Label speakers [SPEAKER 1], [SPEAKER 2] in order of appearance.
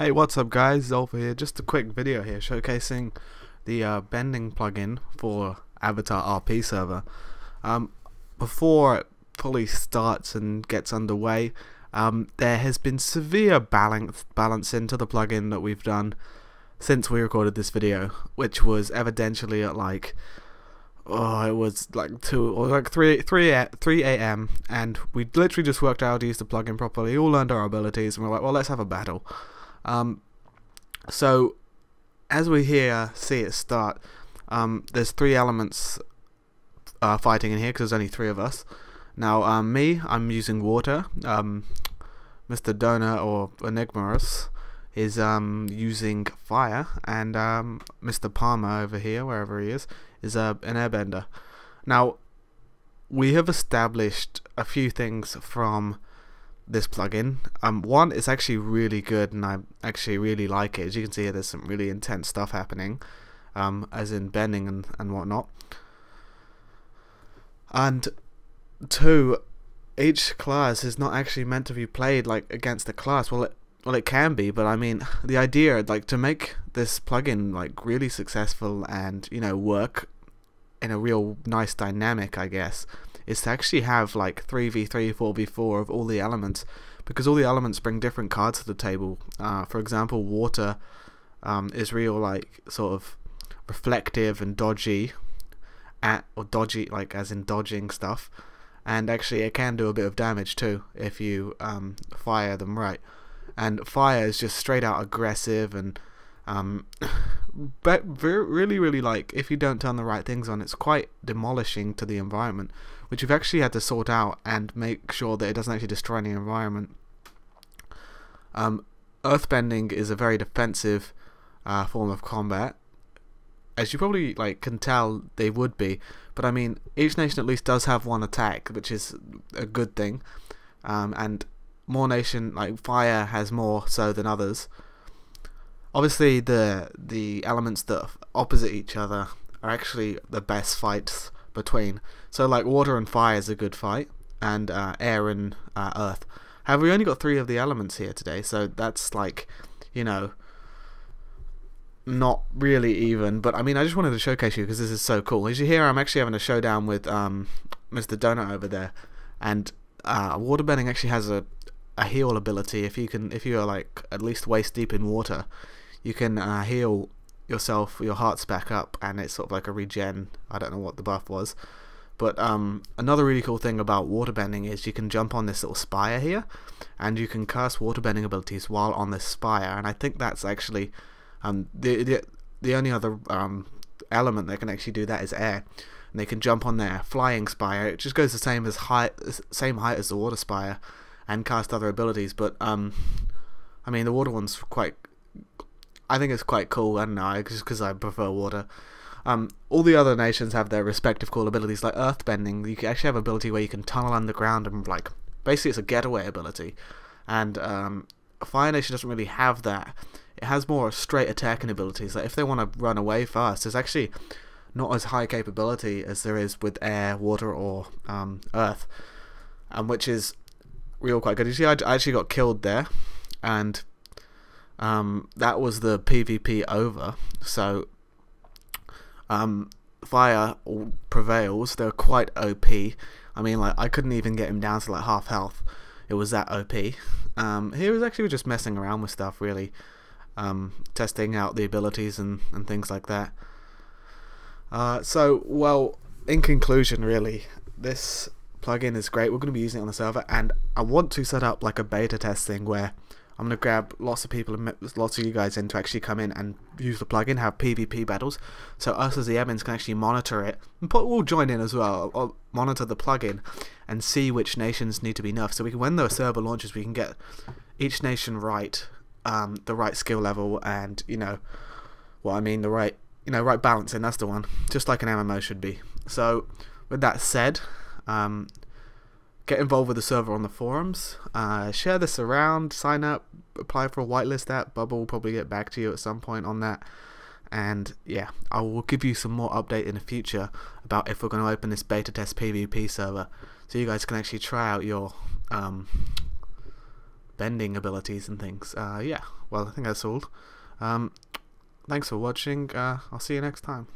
[SPEAKER 1] Hey, what's up guys, Zulfur here. Just a quick video here showcasing the bending plugin for Avatar RP server. Before it fully starts and gets underway, there has been severe balancing to the plugin that we've done since we recorded this video, which was evidentially at it was like 2 or like 3 a.m. and we literally just worked out how to use the plugin properly, all learned our abilities, and we're like, well, let's have a battle. So as we see it start, there's 3 elements fighting in here because there's only 3 of us. Now I'm using water. Mr. Donor or Enigmarus is using fire, and Mr. Palmer over here, wherever he is an airbender. Now we have established a few things from this plugin. One, it's actually really good and I actually really like it. As you can see here, there's some really intense stuff happening, as in bending and whatnot. And 2, each class is not actually meant to be played like against the class. Well, it can be, but I mean, the idea, like, to make this plugin like really successful and, you know, work in a real nice dynamic, I guess, is to actually have like 3v3, 4v4 of all the elements, because all the elements bring different cards to the table. For example, water is real, like, sort of reflective and dodgy, dodgy like as in dodging stuff, and actually it can do a bit of damage too if you fire them right. And fire is just straight out aggressive and but really, like, if you don't turn the right things on, it's quite demolishing to the environment, which we've actually had to sort out and make sure that it doesn't actually destroy the environment. Earthbending is a very defensive form of combat, as you probably can tell they would be, but I mean, each nation at least does have one attack, which is a good thing, and more nation, like fire, has more so than others. Obviously the elements that are opposite each other are actually the best fights between. So like water and fire is a good fight, and air and earth. However, we only got 3 of the elements here today, so that's, like, you know, not really even. But I mean, I just wanted to showcase you because this is so cool. As you hear, I'm actually having a showdown with Mr. Donut over there, and waterbending actually has a heal ability. If you are like at least waist deep in water, you can heal yourself, your hearts back up, and it's sort of like a regen. I don't know what the buff was, but another really cool thing about waterbending is you can jump on this little spire here, and you can cast waterbending abilities while on this spire. And I think that's actually the only other element that can actually do that is air, and they can jump on their flying spire. It just goes the same height as the water spire, and cast other abilities. But I mean, the water one's I think it's quite cool. I don't know, just because I prefer water. All the other nations have their respective cool abilities. Like earthbending, you can actually have an ability where you can tunnel underground, and like basically it's a getaway ability. And Fire Nation doesn't really have that. It has more straight attacking abilities. Like if they want to run away fast, there's actually not as high capability as there is with air, water, or earth, which is real quite good. You see, I actually got killed there, and that was the PvP over. So fire prevails. They're quite OP. I mean, like, I couldn't even get him down to like half health. It was that OP. He was actually just messing around with stuff, really, testing out the abilities and things like that. So, well, in conclusion, really, this plugin is great. We're going to be using it on the server, and I want to set up like a beta test thing where I'm going to grab lots of people and lots of you guys in to actually come in and use the plugin, have PvP battles, so us as the admins can actually monitor it, and we'll join in as well, or monitor the plugin and see which nations need to be nerfed, so we can, when the server launches, we can get each nation right, the right skill level, and, you know what I mean, the right, right balancing. That's the one, just like an MMO should be. So with that said, get involved with the server on the forums, share this around, sign up, apply for a whitelist app. Bubba will probably get back to you at some point on that, and yeah, I will give you some more update in the future about if we're going to open this beta test PvP server, so you guys can actually try out your bending abilities and things. Yeah, well, I think that's all. Thanks for watching. I'll see you next time.